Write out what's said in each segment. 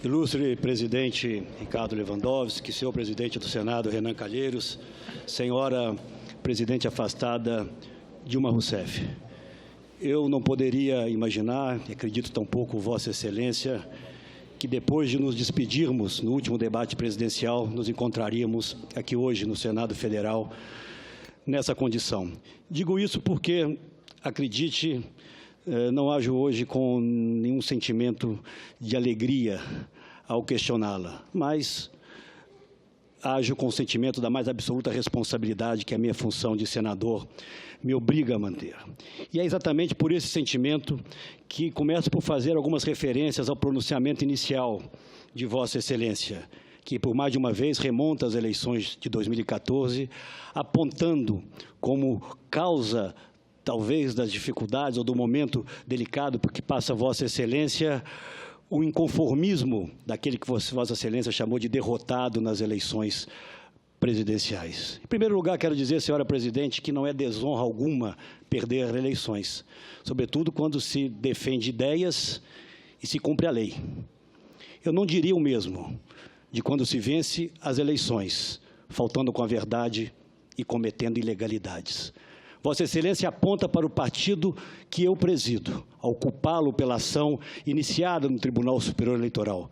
Ilustre presidente Ricardo Lewandowski, senhor presidente do Senado Renan Calheiros, senhora presidente afastada Dilma Rousseff. Eu não poderia imaginar, e acredito tampouco Vossa Excelência, que depois de nos despedirmos no último debate presidencial, nos encontraríamos aqui hoje no Senado Federal nessa condição. Digo isso porque, acredite, não ajo hoje com nenhum sentimento de alegria ao questioná-la, mas ajo com o sentimento da mais absoluta responsabilidade que a minha função de senador me obriga a manter. E é exatamente por esse sentimento que começo por fazer algumas referências ao pronunciamento inicial de Vossa Excelência, que por mais de uma vez remonta às eleições de 2014, apontando como causa talvez das dificuldades ou do momento delicado por que passa Vossa Excelência, o inconformismo daquele que Vossa Excelência chamou de derrotado nas eleições presidenciais. Em primeiro lugar, quero dizer, senhora presidente, que não é desonra alguma perder eleições, sobretudo quando se defende ideias e se cumpre a lei. Eu não diria o mesmo de quando se vence as eleições, faltando com a verdade e cometendo ilegalidades. Vossa Excelência aponta para o partido que eu presido, ao culpá-lo pela ação iniciada no Tribunal Superior Eleitoral.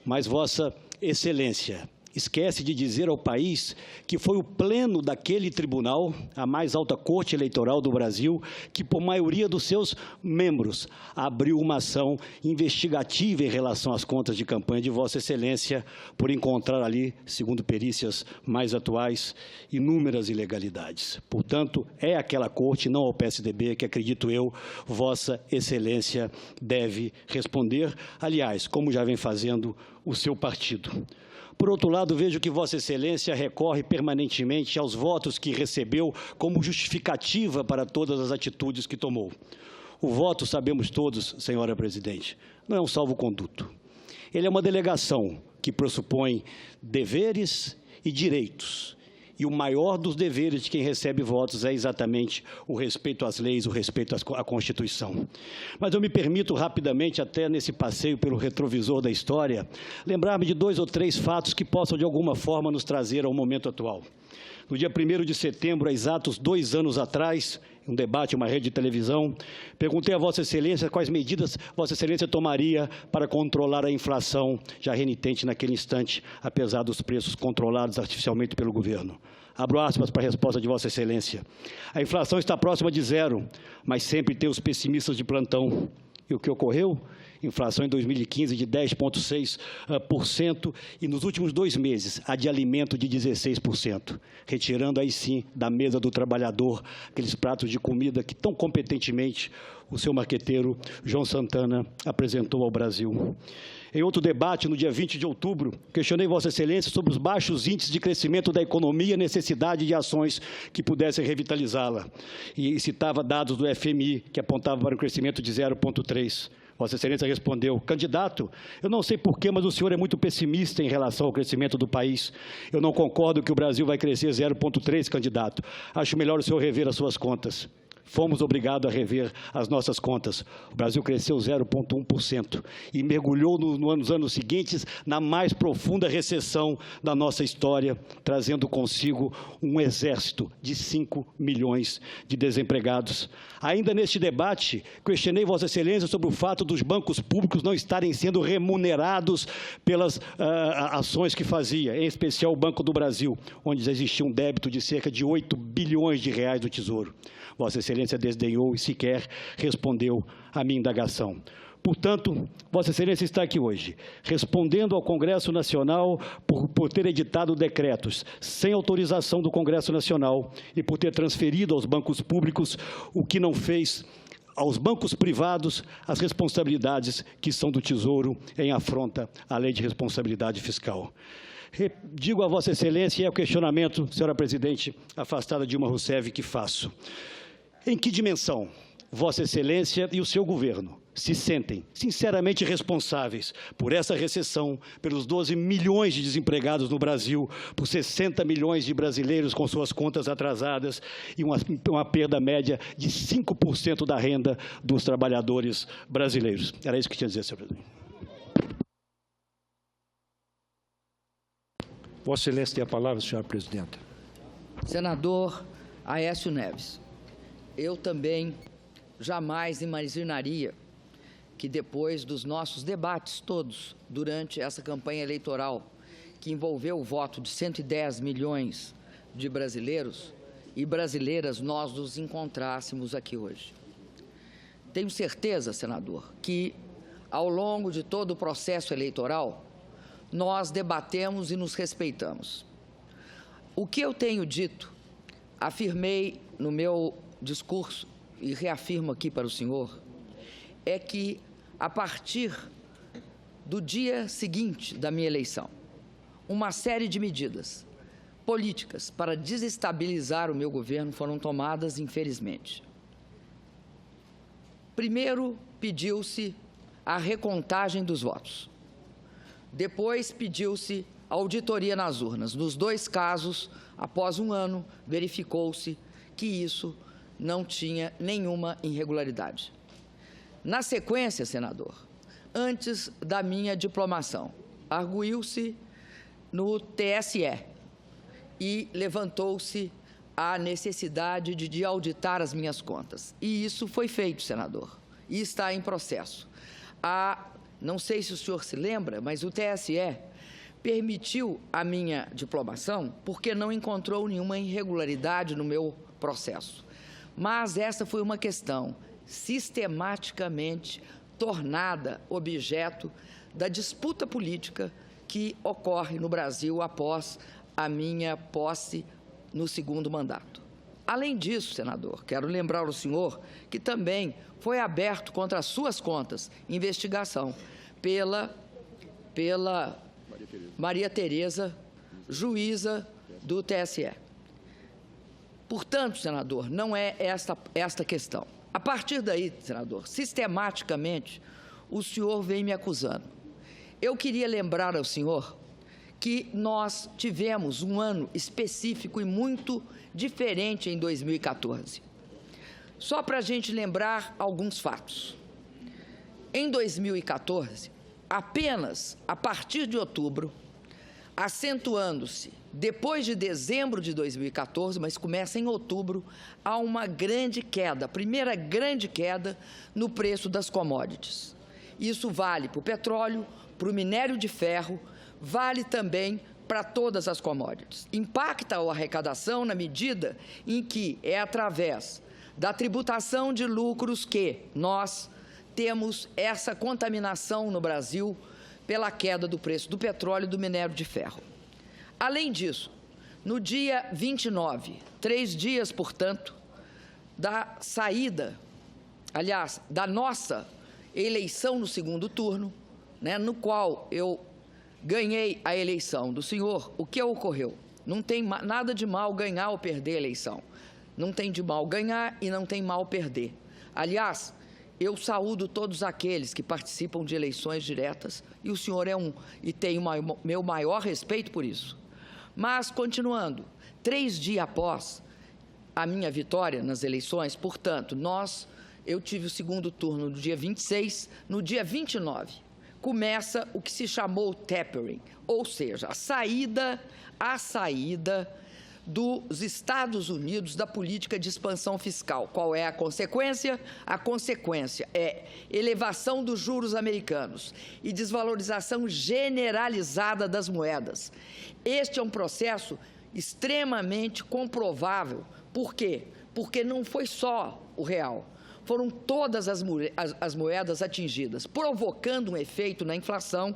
Mas Vossa Excelência esquece de dizer ao país que foi o pleno daquele tribunal, a mais alta corte eleitoral do Brasil, que por maioria dos seus membros abriu uma ação investigativa em relação às contas de campanha de Vossa Excelência por encontrar ali, segundo perícias mais atuais, inúmeras ilegalidades. Portanto, é aquela corte, não ao PSDB, que acredito eu, Vossa Excelência deve responder, aliás, como já vem fazendo o seu partido. Por outro lado, vejo que Vossa Excelência recorre permanentemente aos votos que recebeu como justificativa para todas as atitudes que tomou. O voto, sabemos todos, senhora presidente, não é um salvo-conduto. Ele é uma delegação que pressupõe deveres e direitos. E o maior dos deveres de quem recebe votos é exatamente o respeito às leis, o respeito à Constituição. Mas eu me permito rapidamente, até nesse passeio pelo retrovisor da história, lembrar-me de 2 ou 3 fatos que possam, de alguma forma, nos trazer ao momento atual. No dia 1º de setembro, há exatos 2 anos atrás, em um debate em uma rede de televisão, perguntei a Vossa Excelência quais medidas Vossa Excelência tomaria para controlar a inflação já renitente naquele instante, apesar dos preços controlados artificialmente pelo governo. Abro aspas para a resposta de Vossa Excelência. A inflação está próxima de 0, mas sempre tem os pessimistas de plantão. E o que ocorreu? Inflação em 2015 de 10,6% e nos últimos 2 meses a de alimento de 16%, retirando aí sim da mesa do trabalhador aqueles pratos de comida que tão competentemente o seu marqueteiro João Santana apresentou ao Brasil. Em outro debate, no dia 20 de outubro, questionei Vossa Excelência sobre os baixos índices de crescimento da economia e a necessidade de ações que pudessem revitalizá-la. E citava dados do FMI, que apontavam para um crescimento de 0,3%. Vossa Excelência respondeu, candidato, eu não sei porquê, mas o senhor é muito pessimista em relação ao crescimento do país. Eu não concordo que o Brasil vai crescer 0,3%, candidato. Acho melhor o senhor rever as suas contas. Fomos obrigados a rever as nossas contas. O Brasil cresceu 0,1% e mergulhou nos anos seguintes na mais profunda recessão da nossa história, trazendo consigo um exército de 5 milhões de desempregados. Ainda neste debate, questionei Vossa Excelência sobre o fato dos bancos públicos não estarem sendo remunerados pelas ações que fazia, em especial o Banco do Brasil, onde já existia um débito de cerca de 8 bilhões de reais do Tesouro. Vossa Excelência desdenhou e sequer respondeu à minha indagação. Portanto, Vossa Excelência está aqui hoje, respondendo ao Congresso Nacional por ter editado decretos sem autorização do Congresso Nacional e por ter transferido aos bancos públicos o que não fez aos bancos privados as responsabilidades que são do Tesouro em afronta à Lei de Responsabilidade Fiscal. Digo a Vossa Excelência, e é o questionamento, senhora presidente, afastada Dilma Rousseff, que faço. Em que dimensão Vossa Excelência e o seu governo se sentem sinceramente responsáveis por essa recessão, pelos 12 milhões de desempregados no Brasil, por 60 milhões de brasileiros com suas contas atrasadas e uma perda média de 5% da renda dos trabalhadores brasileiros? Era isso que tinha a dizer, senhor presidente. Vossa Excelência tem a palavra, senhora presidenta. Senador Aécio Neves, eu também jamais imaginaria que depois dos nossos debates todos durante essa campanha eleitoral, que envolveu o voto de 110 milhões de brasileiros e brasileiras, nós nos encontrássemos aqui hoje. Tenho certeza, senador, que ao longo de todo o processo eleitoral, nós debatemos e nos respeitamos. O que eu tenho dito, afirmei no meu discurso e reafirmo aqui para o senhor, é que a partir do dia seguinte da minha eleição, uma série de medidas políticas para desestabilizar o meu governo foram tomadas, infelizmente. Primeiro, pediu-se a recontagem dos votos. Depois, pediu-se a auditoria nas urnas. Nos dois casos, após um ano, verificou-se que isso não tinha nenhuma irregularidade. Na sequência, senador, antes da minha diplomação, arguiu-se no TSE e levantou-se a necessidade de auditar as minhas contas. E isso foi feito, senador, e está em processo. Não sei se o senhor se lembra, mas o TSE permitiu a minha diplomação porque não encontrou nenhuma irregularidade no meu processo. Mas essa foi uma questão sistematicamente tornada objeto da disputa política que ocorre no Brasil após a minha posse no segundo mandato. Além disso, senador, quero lembrar ao senhor que também foi aberto contra as suas contas investigação pela Maria Tereza, juíza do TSE. Portanto, senador, não é esta questão. A partir daí, senador, sistematicamente, o senhor vem me acusando. Eu queria lembrar ao senhor que nós tivemos um ano específico e muito diferente em 2014. Só para a gente lembrar alguns fatos. Em 2014, apenas a partir de outubro, acentuando-se depois de dezembro de 2014, mas começa em outubro, há uma grande queda, a primeira grande queda no preço das commodities. Isso vale para o petróleo, para o minério de ferro, vale também para todas as commodities. Impacta a arrecadação na medida em que é através da tributação de lucros que nós temos essa contaminação no Brasil pela queda do preço do petróleo e do minério de ferro. Além disso, no dia 29, 3 dias, portanto, da saída, aliás, da nossa eleição no segundo turno, no qual eu ganhei a eleição do senhor, o que ocorreu? Não tem nada de mal ganhar ou perder a eleição. Não tem de mal ganhar e não tem mal perder. Aliás, eu saúdo todos aqueles que participam de eleições diretas, e o senhor é um, e tenho meu maior respeito por isso. Mas, continuando, 3 dias após a minha vitória nas eleições, portanto, eu tive o segundo turno no dia 26, no dia 29, começa o que se chamou tapering, ou seja, a saída dos Estados Unidos da política de expansão fiscal. Qual é a consequência? A consequência é elevação dos juros americanos e desvalorização generalizada das moedas. Este é um processo extremamente comprovável. Por quê? Porque não foi só o real. Foram todas as moedas atingidas, provocando um efeito na inflação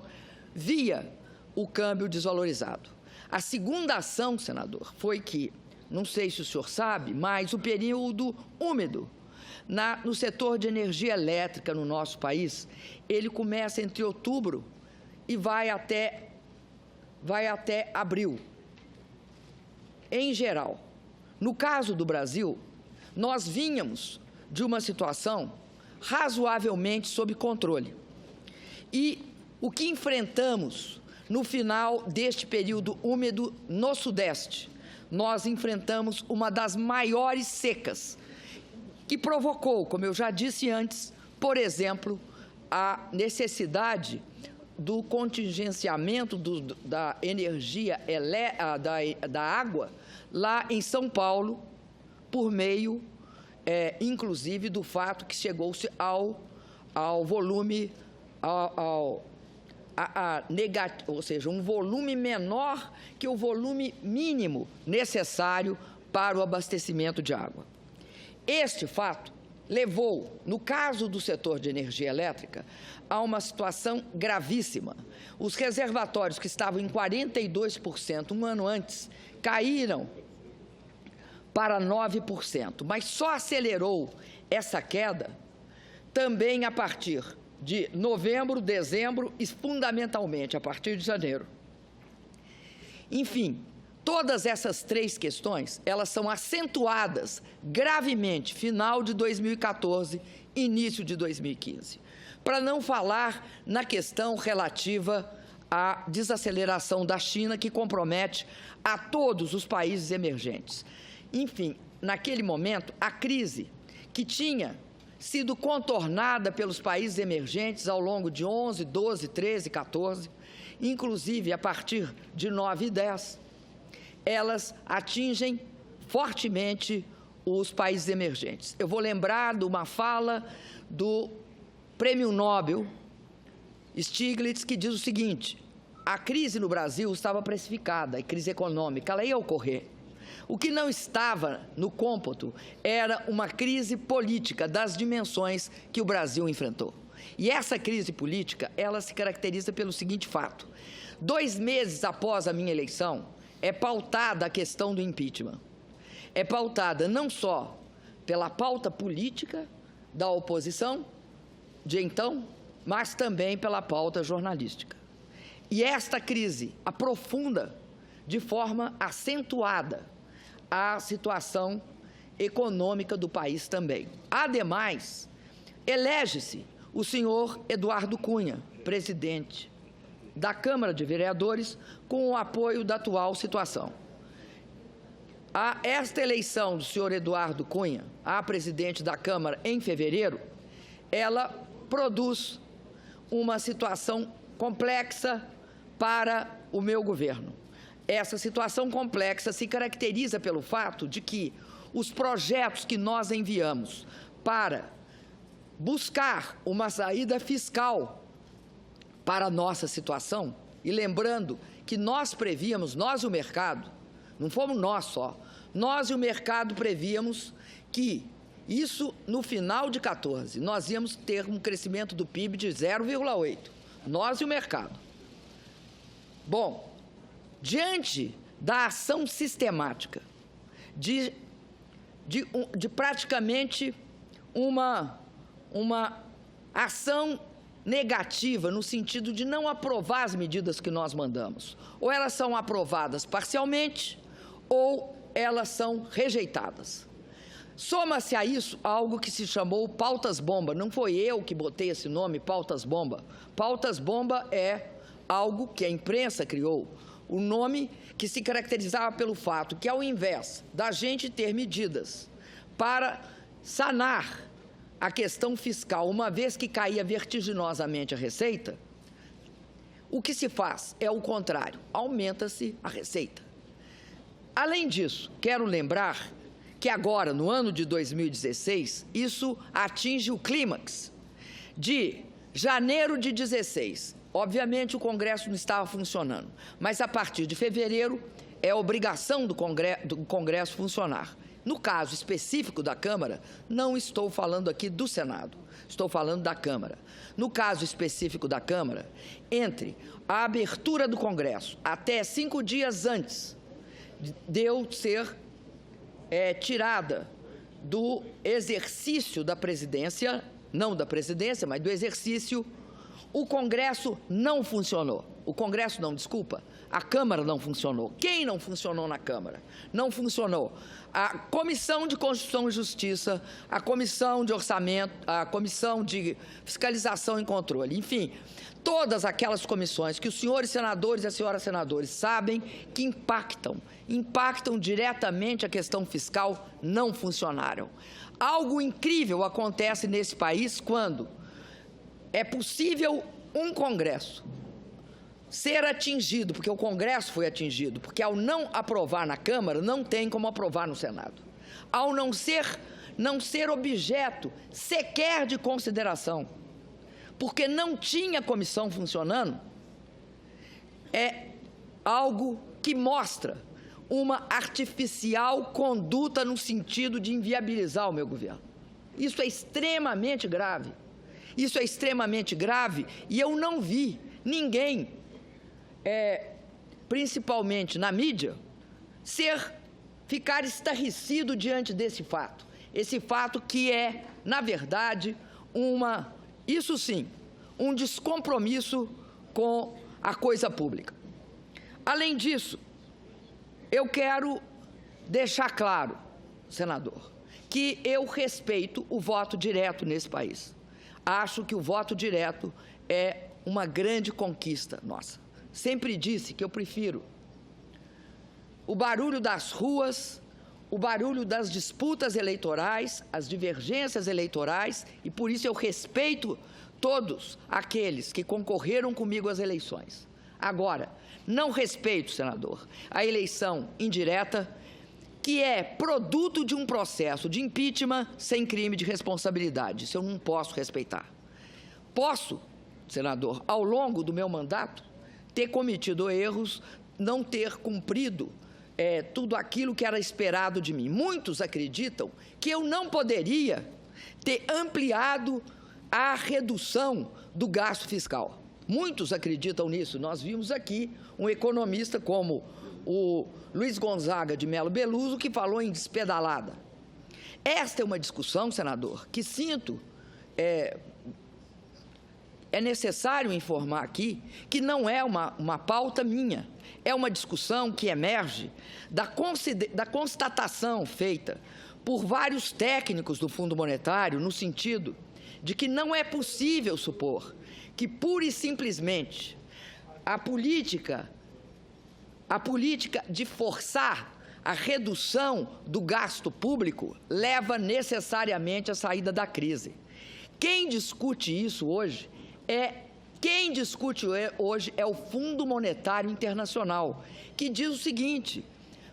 via o câmbio desvalorizado. A segunda ação, senador, foi que, não sei se o senhor sabe, mas o período úmido no setor de energia elétrica no nosso país, ele começa entre outubro e vai até abril. Em geral, no caso do Brasil, nós vínhamos de uma situação razoavelmente sob controle. E o que enfrentamos no final deste período úmido no Sudeste? Nós enfrentamos uma das maiores secas, que provocou, como eu já disse antes, por exemplo, a necessidade do contingenciamento da energia da água lá em São Paulo, por meio, inclusive, do fato que chegou-se ao volume, ou seja, um volume menor que o volume mínimo necessário para o abastecimento de água. Este fato levou, no caso do setor de energia elétrica, a uma situação gravíssima. Os reservatórios, que estavam em 42% um ano antes, caíram para 9%, mas só acelerou essa queda também a partir de novembro, dezembro e, fundamentalmente, a partir de janeiro. Enfim, todas essas três questões, elas são acentuadas gravemente final de 2014, início de 2015. Para não falar na questão relativa à desaceleração da China, que compromete a todos os países emergentes. Enfim, naquele momento, a crise que tinha sido contornada pelos países emergentes ao longo de 11, 12, 13, 14, inclusive a partir de 9 e 10, elas atingem fortemente os países emergentes. Eu vou lembrar de uma fala do Prêmio Nobel Stiglitz, que diz o seguinte: a crise no Brasil estava precificada, a crise econômica, ela ia ocorrer. O que não estava no cômputo era uma crise política das dimensões que o Brasil enfrentou. E essa crise política, ela se caracteriza pelo seguinte fato: 2 meses após a minha eleição, é pautada a questão do impeachment. É pautada não só pela pauta política da oposição de então, mas também pela pauta jornalística. E esta crise aprofunda de forma acentuada a situação econômica do país também. Ademais, elege-se o senhor Eduardo Cunha, presidente da Câmara de Vereadores, com o apoio da atual situação. Esta eleição do senhor Eduardo Cunha a presidente da Câmara em fevereiro, ela produz uma situação complexa para o meu governo. Essa situação complexa se caracteriza pelo fato de que os projetos que nós enviamos para buscar uma saída fiscal para a nossa situação, e lembrando que nós prevíamos, nós e o mercado, não fomos nós só, nós e o mercado prevíamos que isso, no final de 14, nós íamos ter um crescimento do PIB de 0,8, nós e o mercado. Bom, diante da ação sistemática de praticamente uma ação negativa no sentido de não aprovar as medidas que nós mandamos, ou elas são aprovadas parcialmente ou elas são rejeitadas. Soma-se a isso algo que se chamou pautas-bomba. Não foi eu que botei esse nome, pautas-bomba. Pautas-bomba é algo que a imprensa criou, o nome que se caracterizava pelo fato que, ao invés da gente ter medidas para sanar a questão fiscal, uma vez que caía vertiginosamente a receita, o que se faz é o contrário, aumenta-se a receita. Além disso, quero lembrar que agora, no ano de 2016, isso atinge o clímax. De janeiro de 16, obviamente o Congresso não estava funcionando, mas a partir de fevereiro é obrigação do Congresso funcionar. No caso específico da Câmara, não estou falando aqui do Senado, estou falando da Câmara. No caso específico da Câmara, entre a abertura do Congresso até 5 dias antes de eu ser tirada do exercício da presidência, não da presidência, mas do exercício, o Congresso não funcionou. O Congresso não, desculpa, a Câmara não funcionou. Quem não funcionou na Câmara? Não funcionou a Comissão de Constituição e Justiça, a Comissão de Orçamento, a Comissão de Fiscalização e Controle, enfim, todas aquelas comissões que os senhores senadores e as senhoras senadores sabem que impactam diretamente a questão fiscal, não funcionaram. Algo incrível acontece nesse país quando é possível um Congresso ser atingido, porque o Congresso foi atingido, porque ao não aprovar na Câmara, não tem como aprovar no Senado. Ao não ser objeto sequer de consideração, porque não tinha comissão funcionando, é algo que mostra uma artificial conduta no sentido de inviabilizar o meu governo. Isso é extremamente grave. Isso é extremamente grave e eu não vi ninguém, principalmente na mídia, ficar estarrecido diante desse fato. Esse fato que é, na verdade, isso sim, um descompromisso com a coisa pública. Além disso, eu quero deixar claro, senador, que eu respeito o voto direto nesse país. Acho que o voto direto é uma grande conquista nossa. Sempre disse que eu prefiro o barulho das ruas, o barulho das disputas eleitorais, as divergências eleitorais, e por isso eu respeito todos aqueles que concorreram comigo às eleições. Agora, não respeito, senador, a eleição indireta, que é produto de um processo de impeachment sem crime de responsabilidade. Isso eu não posso respeitar. Posso, senador, ao longo do meu mandato, ter cometido erros, não ter cumprido tudo aquilo que era esperado de mim. Muitos acreditam que eu não poderia ter ampliado a redução do gasto fiscal. Muitos acreditam nisso. Nós vimos aqui um economista como o Luiz Gonzaga de Melo Beluso, que falou em despedalada. Esta é uma discussão, senador, que sinto, é necessário informar aqui, que não é uma pauta minha, é uma discussão que emerge da constatação feita por vários técnicos do Fundo Monetário, no sentido de que não é possível supor que, pura e simplesmente, a política de forçar a redução do gasto público leva necessariamente à saída da crise. Quem discute isso hoje é o Fundo Monetário Internacional, que diz o seguinte: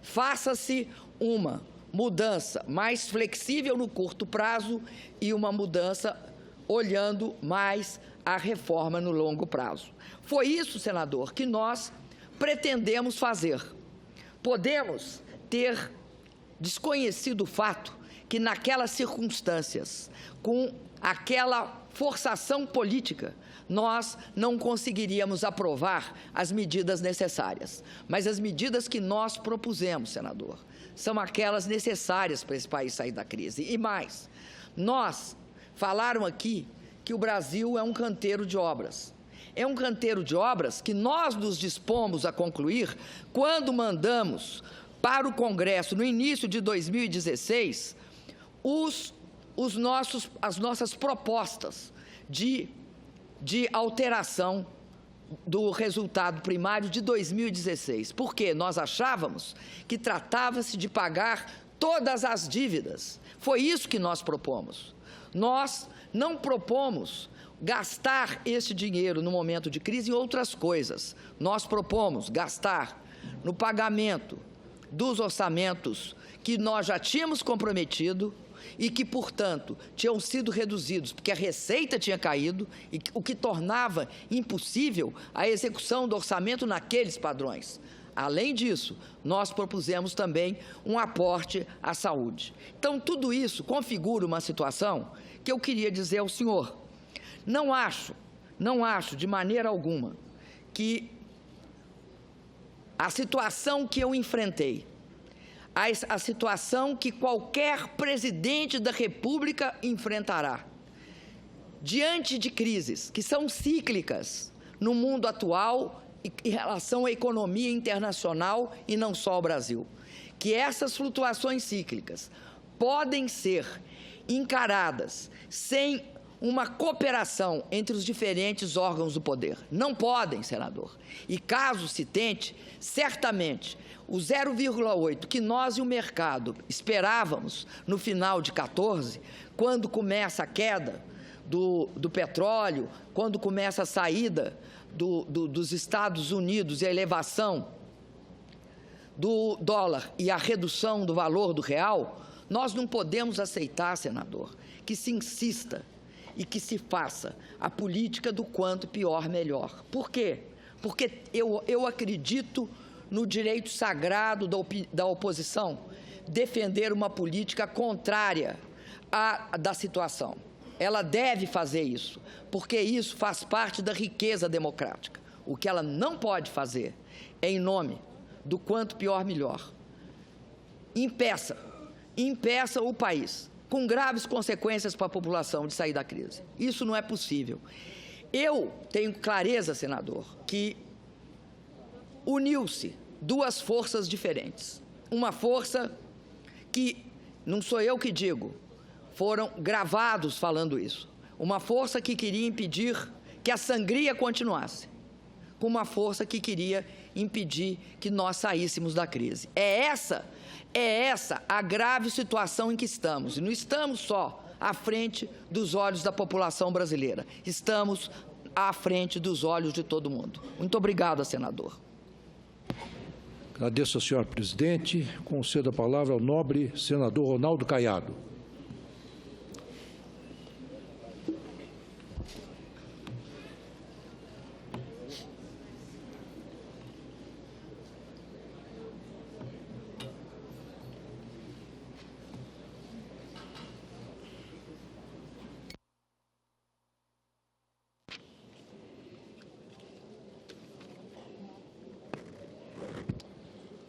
faça-se uma mudança mais flexível no curto prazo e uma mudança olhando mais a reforma no longo prazo. Foi isso, senador, que nós pretendemos fazer. Podemos ter desconhecido o fato que, naquelas circunstâncias, com aquela forçação política, nós não conseguiríamos aprovar as medidas necessárias. Mas as medidas que nós propusemos, senador, são aquelas necessárias para esse país sair da crise. E mais, falaram aqui que o Brasil é um canteiro de obras. É um canteiro de obras que nós nos dispomos a concluir quando mandamos para o Congresso, no início de 2016, as nossas propostas de alteração do resultado primário de 2016. Porque nós achávamos que tratava-se de pagar todas as dívidas. Foi isso que nós propomos. Nós não propomos gastar esse dinheiro no momento de crise em outras coisas. Nós propomos gastar no pagamento dos orçamentos que nós já tínhamos comprometido e que, portanto, tinham sido reduzidos porque a receita tinha caído, o que tornava impossível a execução do orçamento naqueles padrões. Além disso, nós propusemos também um aporte à saúde. Então, tudo isso configura uma situação que eu queria dizer ao senhor. Não acho de maneira alguma que a situação que eu enfrentei, a situação que qualquer presidente da República enfrentará, diante de crises que são cíclicas no mundo atual em relação à economia internacional e não só ao Brasil, que essas flutuações cíclicas podem ser encaradas sem uma cooperação entre os diferentes órgãos do poder. Não podem, senador. E caso se tente, certamente, o 0,8 que nós e o mercado esperávamos no final de 14, quando começa a queda do petróleo, quando começa a saída dos Estados Unidos e a elevação do dólar e a redução do valor do real, nós não podemos aceitar, senador, que se insista e que se faça a política do quanto pior, melhor. Por quê? Porque eu acredito no direito sagrado da oposição defender uma política contrária da situação. Ela deve fazer isso, porque isso faz parte da riqueza democrática. O que ela não pode fazer é em nome do quanto pior, melhor. Impeça o país, com graves consequências para a população, de sair da crise. Isso não é possível. Eu tenho clareza, senador, que uniu-se duas forças diferentes. Uma força que, não sou eu que digo, foram gravados falando isso. Uma força que queria impedir que a sangria continuasse, com uma força que queria impedir que nós saíssemos da crise. É essa a grave situação em que estamos. E não estamos só à frente dos olhos da população brasileira, estamos à frente dos olhos de todo mundo. Muito obrigada, senador. Agradeço ao senhor presidente. Concedo a palavra ao nobre senador Ronaldo Caiado.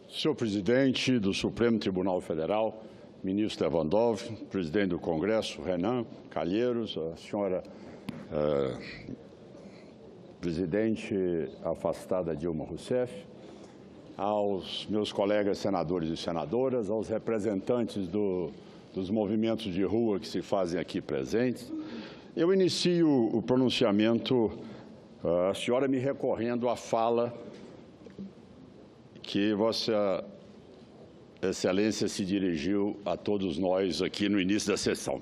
Senhor presidente do Supremo Tribunal Federal, ministro Lewandowski, presidente do Congresso, Renan Calheiros, a senhora presidente afastada Dilma Rousseff, aos meus colegas senadores e senadoras, aos representantes dos movimentos de rua que se fazem aqui presentes. Eu inicio o pronunciamento, a senhora me recorrendo à fala que Vossa Excelência se dirigiu a todos nós aqui no início da sessão.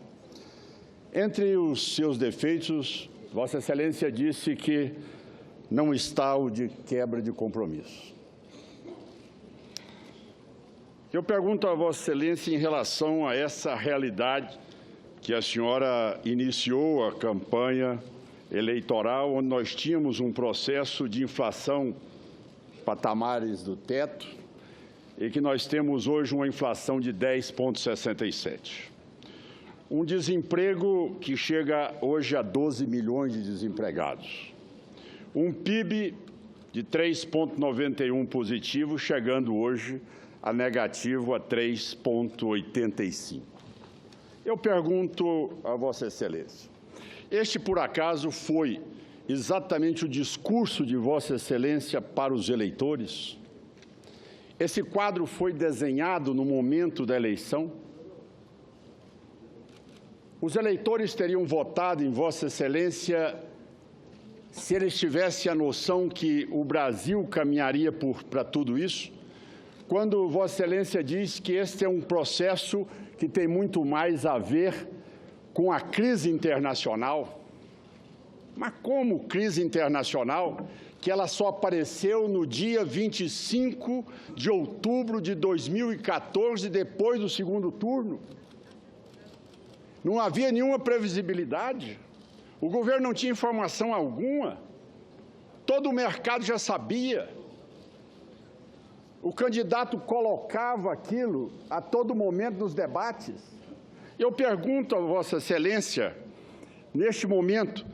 Entre os seus defeitos, Vossa Excelência disse que não está o de quebra de compromisso. Eu pergunto a Vossa Excelência em relação a essa realidade que a senhora iniciou a campanha eleitoral, onde nós tínhamos um processo de inflação patamares do teto, e que nós temos hoje uma inflação de 10,67. Um desemprego que chega hoje a 12 milhões de desempregados. Um PIB de 3,91 positivo, chegando hoje a negativo a 3,85. Eu pergunto a Vossa Excelência, este, por acaso, foi exatamente o discurso de Vossa Excelência para os eleitores? Esse quadro foi desenhado no momento da eleição? Os eleitores teriam votado em Vossa Excelência se eles tivessem a noção que o Brasil caminharia para tudo isso? Quando Vossa Excelência diz que este é um processo que tem muito mais a ver com a crise internacional. Mas como crise internacional, que ela só apareceu no dia 25 de outubro de 2014, depois do segundo turno? Não havia nenhuma previsibilidade, o governo não tinha informação alguma, todo o mercado já sabia. O candidato colocava aquilo a todo momento nos debates. Eu pergunto a Vossa Excelência, neste momento,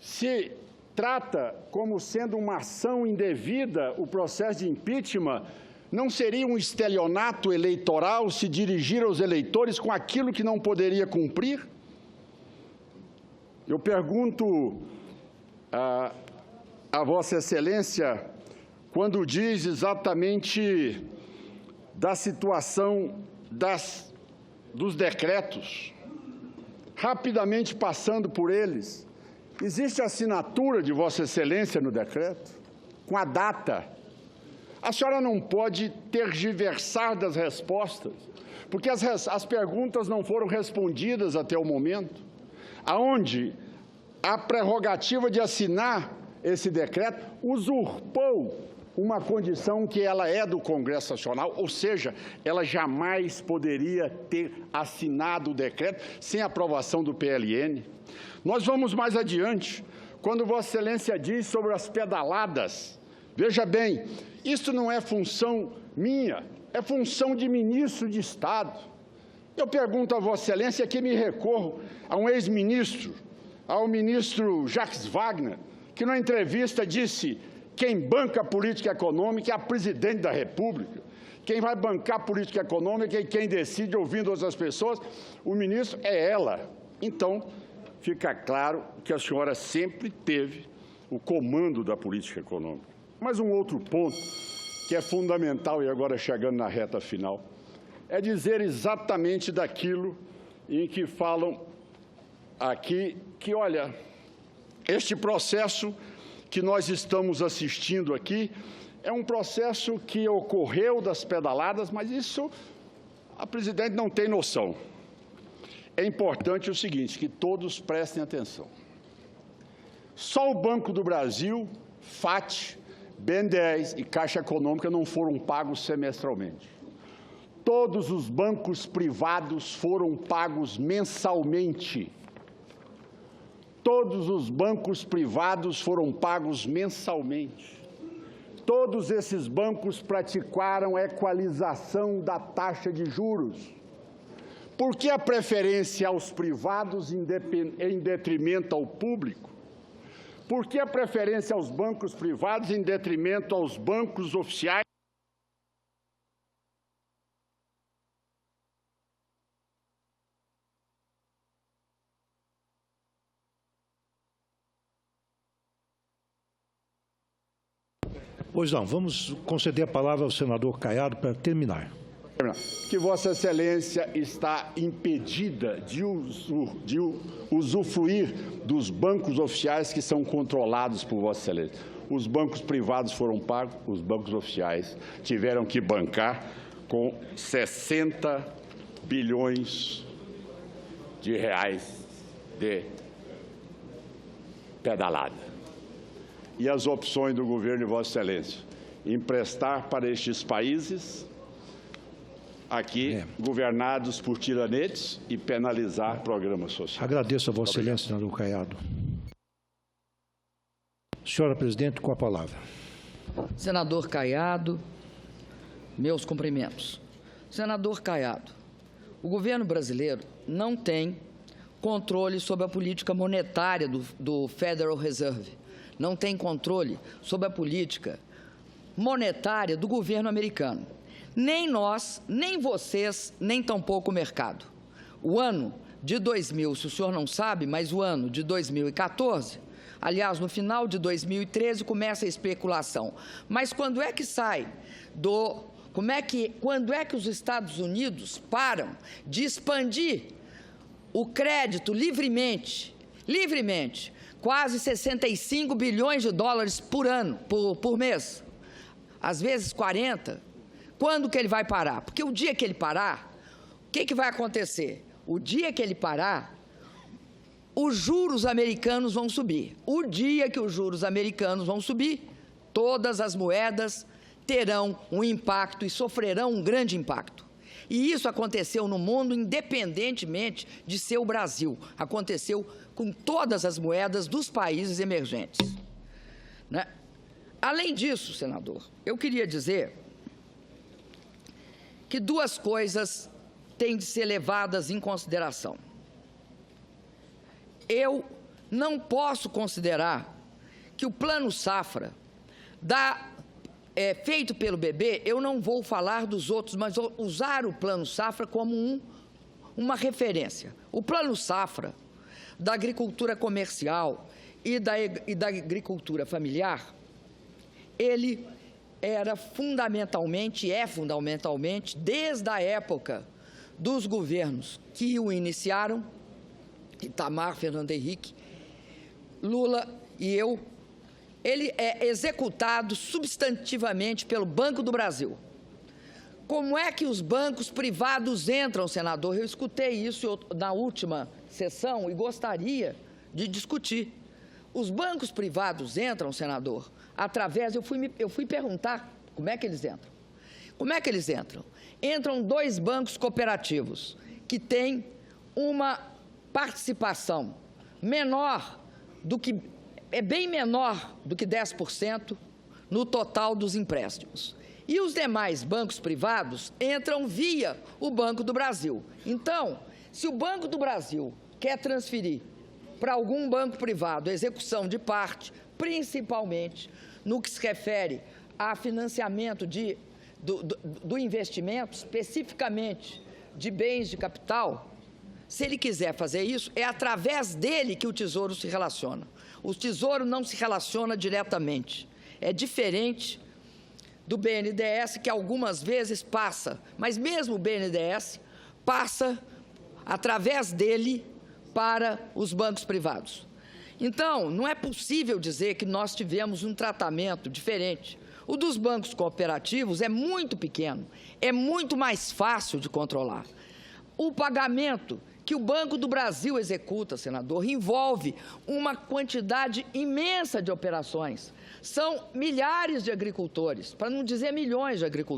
se trata como sendo uma ação indevida o processo de impeachment, não seria um estelionato eleitoral se dirigir aos eleitores com aquilo que não poderia cumprir? Eu pergunto a Vossa Excelência, quando diz exatamente da situação dos decretos, rapidamente passando por eles, existe a assinatura de Vossa Excelência no decreto, com a data. A senhora não pode tergiversar das respostas, porque as perguntas não foram respondidas até o momento, aonde a prerrogativa de assinar esse decreto, usurpou uma condição que ela é do Congresso Nacional, ou seja, ela jamais poderia ter assinado o decreto sem aprovação do PLN. Nós vamos mais adiante, quando Vossa Excelência diz sobre as pedaladas. Veja bem, isso não é função minha, é função de ministro de Estado. Eu pergunto a Vossa Excelência, que me recorro a um ex-ministro, ao ministro Jacques Wagner, que numa entrevista disse: quem banca a política econômica é a presidente da República. Quem vai bancar a política econômica e quem decide, ouvindo outras pessoas, o ministro é ela. Então, fica claro que a senhora sempre teve o comando da política econômica. Mas um outro ponto que é fundamental, e agora chegando na reta final, é dizer exatamente daquilo em que falam aqui, que, olha, este processo que nós estamos assistindo aqui é um processo que ocorreu das pedaladas, mas isso a presidente não tem noção. É importante o seguinte, que todos prestem atenção. Só o Banco do Brasil, FAT, BNDES e Caixa Econômica não foram pagos semestralmente. Todos os bancos privados foram pagos mensalmente. Todos os bancos privados foram pagos mensalmente. Todos esses bancos praticaram equalização da taxa de juros. Por que a preferência aos privados em detrimento ao público? Por que a preferência aos bancos privados em detrimento aos bancos oficiais? Pois não, vamos conceder a palavra ao senador Caiado para terminar. Que Vossa Excelência está impedida de usufruir dos bancos oficiais que são controlados por Vossa Excelência. Os bancos privados foram pagos, os bancos oficiais tiveram que bancar com 60 bilhões de reais de pedalada. E as opções do governo de Vossa Excelência? Emprestar para estes países aqui, governados por tiranetes, e penalizar programas sociais. Agradeço a Vossa Excelência, senador Caiado. Senhora Presidente, com a palavra. Senador Caiado, meus cumprimentos. Senador Caiado, o governo brasileiro não tem controle sobre a política monetária do Federal Reserve, não tem controle sobre a política monetária do governo americano. Nem nós, nem vocês, nem tampouco o mercado. O ano de 2000, se o senhor não sabe, mas o ano de 2014, aliás, no final de 2013, começa a especulação. Mas quando é que sai quando é que os Estados Unidos param de expandir o crédito livremente, quase 65 bilhões de dólares por ano, por mês, às vezes 40. Quando que ele vai parar? Porque o dia que ele parar, o que vai acontecer? O dia que ele parar, os juros americanos vão subir. O dia que os juros americanos vão subir, todas as moedas terão um impacto e sofrerão um grande impacto. E isso aconteceu no mundo independentemente de ser o Brasil. Aconteceu com todas as moedas dos países emergentes, né? Além disso, senador, eu queria dizer que duas coisas têm de ser levadas em consideração. Eu não posso considerar que o Plano Safra feito pelo BB, eu não vou falar dos outros, mas vou usar o Plano Safra como uma referência. O Plano Safra da agricultura comercial e da agricultura familiar, ele era fundamentalmente, desde a época dos governos que o iniciaram, Itamar, Fernando Henrique, Lula e eu, ele é executado substantivamente pelo Banco do Brasil. Como é que os bancos privados entram, senador? Eu escutei isso na última sessão e gostaria de discutir. Os bancos privados entram, senador, através... Eu fui perguntar como é que eles entram. Como é que eles entram? Entram 2 bancos cooperativos que têm uma participação menor do que... é bem menor do que 10% no total dos empréstimos. E os demais bancos privados entram via o Banco do Brasil. Então, se o Banco do Brasil quer transferir para algum banco privado a execução de parte, principalmente no que se refere a financiamento do investimento, especificamente de bens de capital, se ele quiser fazer isso, é através dele que o Tesouro se relaciona. O Tesouro não se relaciona diretamente. É diferente do BNDES, que algumas vezes passa, mas mesmo o BNDES passa através dele para os bancos privados. Então, não é possível dizer que nós tivemos um tratamento diferente. O dos bancos cooperativos é muito pequeno, é muito mais fácil de controlar. O pagamento que o Banco do Brasil executa, senador, envolve uma quantidade imensa de operações. São milhares de agricultores, para não dizer milhões de agricultores.